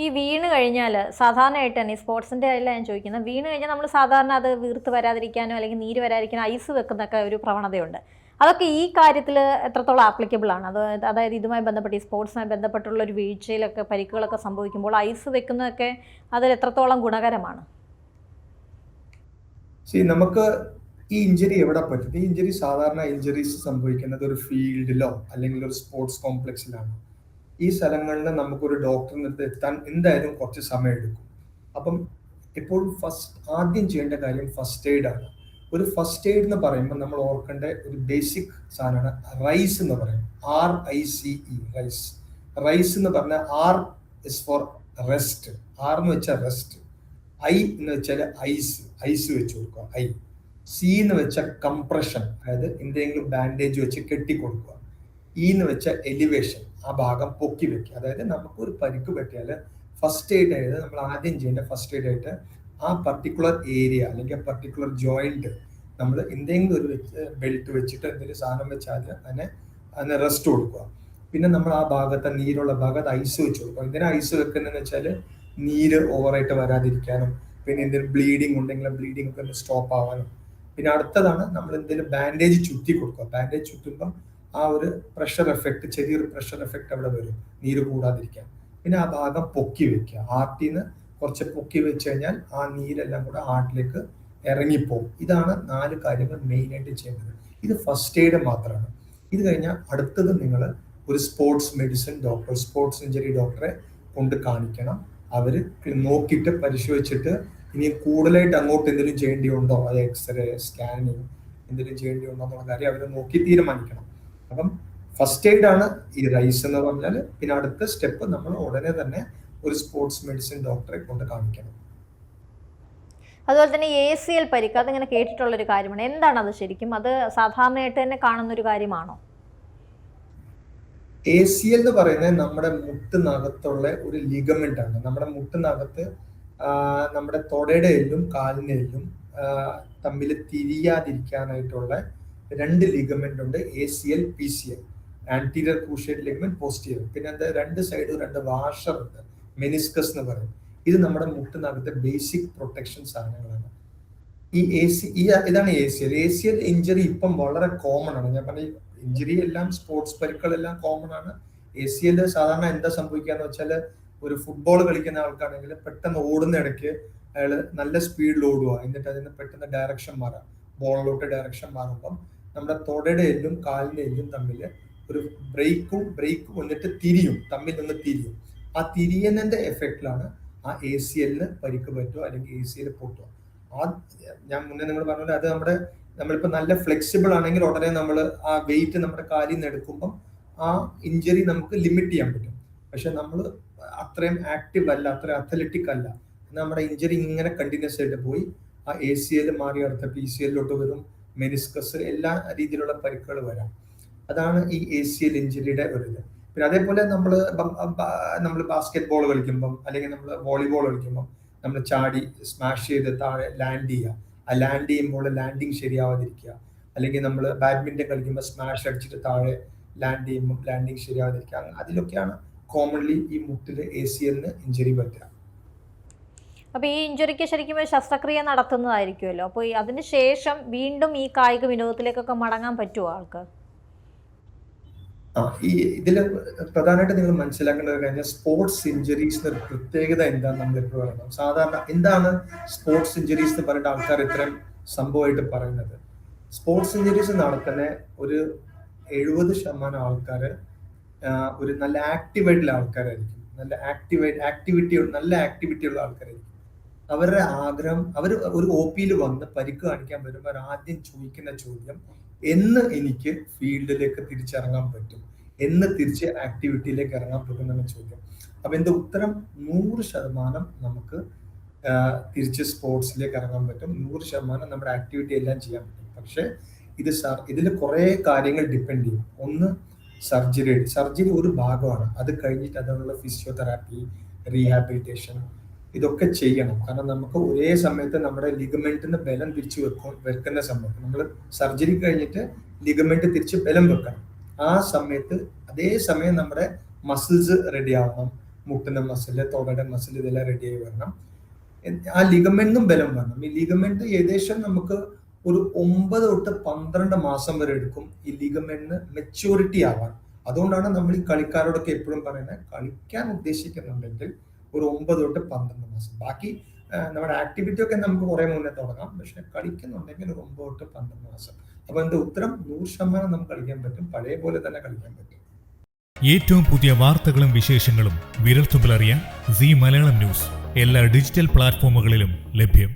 ഈ വീണ് കഴിഞ്ഞാൽ സാധാരണയായിട്ട് തന്നെ സ്പോർട്സിൻ്റെ അല്ല ഞാൻ ചോദിക്കുന്നത്, വീണ് കഴിഞ്ഞാൽ നമ്മൾ സാധാരണ അത് വീർത്ത് വരാതിരിക്കാനോ അല്ലെങ്കിൽ നീര് വരാതിരിക്കാനോ ഐസ് വെക്കുന്നൊക്കെ ഒരു പ്രവണതയുണ്ട്. അതൊക്കെ ഈ കാര്യത്തിൽ എത്രത്തോളം ആപ്ലിക്കബിൾ ആണ്? അത് അതായത് ഇതുമായി ബന്ധപ്പെട്ട് ഈ സ്പോർട്സുമായി ബന്ധപ്പെട്ടുള്ള ഒരു വീഴ്ചയിലൊക്കെ പരിക്കുകളൊക്കെ സംഭവിക്കുമ്പോൾ ഐസ് വെക്കുന്നതൊക്കെ അതിൽ എത്രത്തോളം ഗുണകരമാണ്? നമുക്ക് ഈ ഇഞ്ചുറി എവിടെ പറ്റും? ഈ ഇഞ്ചുറി സാധാരണ ഇഞ്ചുറീസ് സംഭവിക്കുന്നത് ഒരു ഫീൽഡിലോ അല്ലെങ്കിൽ ഒരു സ്പോർട്സ് കോംപ്ലക്സിലാണ്. ഈ സ്ഥലങ്ങളിൽ നമുക്കൊരു ഡോക്ടറിന് അടുത്ത് എത്താൻ എന്തായാലും കുറച്ച് സമയം എടുക്കും. അപ്പം എപ്പോഴും ആദ്യം ചെയ്യേണ്ട കാര്യം ഫസ്റ്റ് എയ്ഡ് ആണ്. ഒരു ഫസ്റ്റ് എയ്ഡ് എന്ന് പറയുമ്പോൾ നമ്മൾ ഓർക്കേണ്ട ഒരു ബേസിക് സാധനമാണ് റൈസ് എന്ന് പറയും. RICE, rice. റൈസ് എന്ന് പറഞ്ഞാൽ R is for rest. R എന്ന് വെച്ചാൽ റെസ്റ്റ്. I എന്ന് വെച്ചാൽ ഐസ് വെച്ച് കൊടുക്കുക. C എന്ന് വെച്ചാൽ കംപ്രഷൻ, അതായത് എന്തെങ്കിലും ബാൻഡേജ് വെച്ച് കെട്ടിക്കൊടുക്കുക. E എന്ന് വെച്ചാൽ എലിവേഷൻ, ആ ഭാഗം പൊക്കി വെക്കുക. അതായത് നമുക്കൊരു പരിക്ക് പറ്റിയാൽ ഫസ്റ്റ് എയ്ഡ് ആയത് നമ്മൾ ആദ്യം ചെയ്യേണ്ട ഫസ്റ്റ് എയ്ഡ് ആയിട്ട് ആ പർട്ടിക്കുലർ ഏരിയ അല്ലെങ്കിൽ ആ പർട്ടിക്കുലർ ജോയിന്റ് നമ്മൾ എന്തെങ്കിലും ഒരു ബെൽറ്റ് വെച്ചിട്ട് എന്തെങ്കിലും സാധനം വെച്ചാൽ അതിനെ റെസ്റ്റ് കൊടുക്കുക. പിന്നെ നമ്മൾ ആ ഭാഗത്ത് നീരുള്ള ഭാഗത്ത് ഐസ് വെച്ച് കൊടുക്കുക. എന്തിനാ ഐസ് വെക്കുന്നതെന്ന് വെച്ചാൽ നീര് ഓവറായിട്ട് വരാതിരിക്കാനും പിന്നെ എന്തെങ്കിലും ബ്ലീഡിങ് ഉണ്ടെങ്കിൽ ബ്ലീഡിങ് ഒക്കെ ഒന്ന് സ്റ്റോപ്പ് ആവാനും. പിന്നെ അടുത്തതാണ് നമ്മൾ എന്തെങ്കിലും ബാൻഡേജ് ചുറ്റി കൊടുക്കുക. ബാൻഡേജ് ചുറ്റുമ്പം ആ ഒരു പ്രഷർ എഫക്റ്റ്, ചെറിയൊരു പ്രഷർ എഫക്റ്റ് അവിടെ വരും, നീര് കൂടാതിരിക്കാൻ. പിന്നെ ആ ഭാഗം പൊക്കി വെക്കുക. ഹാർട്ടിന്ന് കുറച്ച് പൊക്കി വെച്ച് കഴിഞ്ഞാൽ ആ നീരെല്ലാം കൂടെ ഹാർട്ടിലേക്ക് ഇറങ്ങിപ്പോകും. ഇതാണ് 4 കാര്യങ്ങൾ മെയിനായിട്ട് ചെയ്യേണ്ടത്. ഇത് ഫസ്റ്റ് എയ്ഡ് മാത്രമാണ്. ഇത് കഴിഞ്ഞാൽ അടുത്തത് നിങ്ങൾ ഒരു sports medicine doctor, sports injury ഡോക്ടറെ കൊണ്ട് കാണിക്കണം. അവർ നോക്കിയിട്ട് പരിശോധിച്ചിട്ട് ഇനി കൂടുതലായിട്ട് അങ്ങോട്ട് എന്തെങ്കിലും ചെയ്യേണ്ടിയുണ്ടോ, അത് എക്സ്റേ, സ്കാനിങ് എന്തെങ്കിലും ചെയ്യേണ്ടിയുണ്ടോ എന്നുള്ള കാര്യം അവർ നോക്കി തീരുമാനിക്കണം. അപ്പം ഫസ്റ്റ് എയ്ഡ് ആണ് ഈ റൈസ് എന്ന് പറഞ്ഞാൽ. പിന്നെ അടുത്ത സ്റ്റെപ്പ് നമ്മൾ ഉടനെ തന്നെ ഒരു സ്പോർട്സ് മെഡിസിൻ ഡോക്ടറെ കൊണ്ട് കാണിക്കണം. അതുപോലെ തന്നെ ACL പരിക്ക്, അതിങ്ങനെ കേട്ടിട്ടുള്ളൊരു കാര്യമാണ്. എന്താണ് അത് ശരിക്കും? അത് സാധാരണയായിട്ട് തന്നെ കാണുന്ന ഒരു കാര്യമാണോ? ACL എന്ന് പറയുന്നത് നമ്മുടെ മുട്ടിനകത്തുള്ള ഒരു ലിഗമെന്റ് ആണ്. നമ്മുടെ മുട്ടിനകത്ത് നമ്മുടെ തൊടയുടെ എല്ലും കാലിന്റെ എല്ലും തമ്മിൽ തിരിയാതിരിക്കാനായിട്ടുള്ള 2 ലിഗമെന്റ് ഉണ്ട്. ACL, PCL, anterior cruciate ligament, posterior. പിന്നെ 2 സൈഡും 2 വാഷർ ഉണ്ട്, മെനിസ്കസ് എന്ന് പറയും. ഇത് നമ്മുടെ മുട്ടിനകത്തെ ബേസിക് പ്രൊട്ടക്ഷൻ സാധനങ്ങളാണ്. ഇതാണ് ACL. ACL ഇഞ്ചുറി ഇപ്പം വളരെ കോമൺ ആണ്. ഞാൻ പറഞ്ഞ ഇഞ്ചുറി എല്ലാം, സ്പോർട്സ് പരിക്കുകളെല്ലാം കോമൺ ആണ്. ACL സാധാരണ എന്താ സംഭവിക്കാന്ന് വെച്ചാൽ, ഒരു ഫുട്ബോൾ കളിക്കുന്ന ആൾക്കാണെങ്കിൽ പെട്ടെന്ന് ഓടുന്ന ഇടയ്ക്ക് അയാൾ നല്ല സ്പീഡിൽ ഓടുക, എന്നിട്ട് അതിന് പെട്ടെന്ന് ഡയറക്ഷൻ മാറാം, ബോളിലോട്ട് ഡയറക്ഷൻ മാറുമ്പം നമ്മുടെ തൊടയുടെ എല്ലും കാലിന്റെ എല്ലും തമ്മിൽ ഒരു ബ്രേക്കും വന്നിട്ട് തമ്മിൽ നിന്ന് തിരിയും. ആ തിരിയുന്നതിന്റെ എഫക്റ്റിലാണ് ആ ACL പരിക്ക് പറ്റുക അല്ലെങ്കിൽ ACL പൊട്ടുക. ഞാൻ മുന്നേ നിങ്ങൾ പറഞ്ഞ അത് നമ്മളിപ്പോൾ നല്ല ഫ്ലെക്സിബിൾ ആണെങ്കിൽ ഉടനെ നമ്മൾ ആ വെയിറ്റ് നമ്മുടെ കാലിൽ നിന്ന് എടുക്കുമ്പം ആ ഇഞ്ചുറി നമുക്ക് ലിമിറ്റ് ചെയ്യാൻ പറ്റും. പക്ഷെ നമ്മൾ അത്രയും ആക്റ്റീവ് അല്ല, അത്രയും അത്ലറ്റിക് അല്ല, നമ്മുടെ ഇഞ്ചുറി ഇങ്ങനെ കണ്ടിന്യൂസ് ആയിട്ട് പോയി ആ ACL മാറി അടുത്ത PCL വരും, മെനിസ്കസ്, എല്ലാ രീതിയിലുള്ള പരിക്കുകൾ വരാം. അതാണ് ഈ ACL ഇഞ്ചുറിയുടെ ഒരു ഇത്. പിന്നെ അതേപോലെ നമ്മൾ ബാസ്കറ്റ് ബോൾ കളിക്കുമ്പം അല്ലെങ്കിൽ നമ്മൾ വോളിബോൾ കളിക്കുമ്പം നമ്മൾ ചാടി സ്മാഷ് ചെയ്ത് താഴെ ലാൻഡ് ചെയ്യുക. ആ ലാൻഡ് ചെയ്യുമ്പോൾ ലാൻഡിങ് ശരിയാവാതിരിക്കുക. അല്ലെങ്കിൽ നമ്മൾ ബാഡ്മിന്റൺ കളിക്കുമ്പോൾ സ്മാഷ് അടിച്ചിട്ട് താഴെ ലാൻഡ് ചെയ്യുമ്പോൾ ലാൻഡിങ് ശരിയാവാതിരിക്കുക. അതിലൊക്കെയാണ് കോമൺലി ഈ മുട്ടില് ACL ഇഞ്ചുറി പറ്റുക. അപ്പോൾ ഈ ഇഞ്ചുറിക്ക് ശരിക്കും ശസ്ത്രക്രിയ നടത്തുന്നതായിരിക്കുമല്ലോ. അപ്പോൾ അതിനുശേഷം വീണ്ടും ഈ കായിക വിനോദത്തിലേക്കൊക്കെ മടങ്ങാൻ പറ്റുമോ ആൾക്ക്? ഇതില് പ്രധാനമായിട്ട് നിങ്ങൾ മനസ്സിലാക്കേണ്ട ഒരു കാര്യം, സ്പോർട്സ് ഇഞ്ചുറീസ് ഒരു പ്രത്യേകത എന്താന്ന് നമ്മൾ എപ്പോഴും പറയണം. സാധാരണ എന്താണ് സ്പോർട്സ് ഇഞ്ചുറീസ് എന്ന് പറഞ്ഞിട്ട് ആൾക്കാർ ഇത്രയും സംഭവമായിട്ട് പറയുന്നത്? സ്പോർട്സ് ഇഞ്ചുറീസ് നടക്കുന്ന ഒരു 70% ആൾക്കാർ ഒരു നല്ല ആക്റ്റീവായിട്ടുള്ള ആൾക്കാരായിരിക്കും, നല്ല ആക്ടിവിറ്റി ഉള്ള ആൾക്കാരായിരിക്കും. അവരുടെ ആഗ്രഹം, അവർ ഒരു OP വന്ന് പരിക്ക് കാണിക്കാൻ വരുമ്പോൾ ആദ്യം ചോദിക്കുന്ന ചോദ്യം, എന്ന് എനിക്ക് ഫീൽഡിലേക്ക് തിരിച്ചിറങ്ങാൻ പറ്റും, എന്ന് തിരിച്ച് ആക്ടിവിറ്റിയിലേക്ക് ഇറങ്ങാൻ പറ്റും എന്നുള്ള ചോദ്യം. അപ്പൊ എന്റെ ഉത്തരം 100% നമുക്ക് തിരിച്ച് സ്പോർട്സിലേക്ക് ഇറങ്ങാൻ പറ്റും, 100% നമ്മുടെ ആക്ടിവിറ്റി എല്ലാം ചെയ്യാൻ പറ്റും. പക്ഷെ ഇതിൽ കുറെ കാര്യങ്ങൾ ഡിപ്പെൻഡ് ചെയ്യും. ഒന്ന്, സർജറി ഒരു ഭാഗമാണ്. അത് കഴിഞ്ഞിട്ട് അതിനുള്ള ഫിസിയോതെറാപ്പി, റീഹാബിലിറ്റേഷൻ ഇതൊക്കെ ചെയ്യണം. കാരണം നമുക്ക് ഒരേ സമയത്ത് നമ്മുടെ ലിഗമെന്റിന് ബലം തിരിച്ചു വെക്കുന്ന സമയത്ത് നമ്മൾ സർജറി കഴിഞ്ഞിട്ട് ലിഗമെന്റ് തിരിച്ച് ബലം വെക്കണം. ആ സമയത്ത് അതേ സമയം നമ്മുടെ മസിൽസ് റെഡി ആവണം, മുട്ടിന്റെ മസിൽ, തൊടയുടെ മസിൽ ഇതെല്ലാം റെഡിയായി വരണം. ആ ലിഗമെന്റും ബലം വരണം. ഈ ലിഗമെന്റ് ഏകദേശം നമുക്ക് ഒരു 9 തൊട്ട് 12 മാസം വരെ എടുക്കും ഈ ലിഗമെന്റിന് മെച്യൂരിറ്റി ആവാൻ. അതുകൊണ്ടാണ് നമ്മൾ ഈ കളിക്കാരോടൊക്കെ എപ്പോഴും പറയുന്നത്, കളിക്കാൻ ഉദ്ദേശിക്കുന്നുണ്ടെങ്കിൽ ഒരു 9 തൊട്ട് 12 മാസം. ബാക്കി നമ്മുടെ ആക്ടിവിറ്റി ഒക്കെ നമുക്ക് കുറെ മുന്നേ തുടങ്ങാം, പക്ഷെ കളിക്കുന്നുണ്ടെങ്കിൽ ഒരു 9 തൊട്ട് 12 മാസം. അപ്പൊ എന്റെ ഉത്തരം 100% നമുക്ക് കളിക്കാൻ പറ്റും, പഴയ പോലെ തന്നെ കളിക്കാൻ പറ്റും. ഏറ്റവും പുതിയ വാർത്തകളും വിശേഷങ്ങളും വിരൽത്തുമ്പിലറിയാൻ സീ മലയാളം ന്യൂസ് എല്ലാ ഡിജിറ്റൽ പ്ലാറ്റ്ഫോമുകളിലും ലഭ്യം.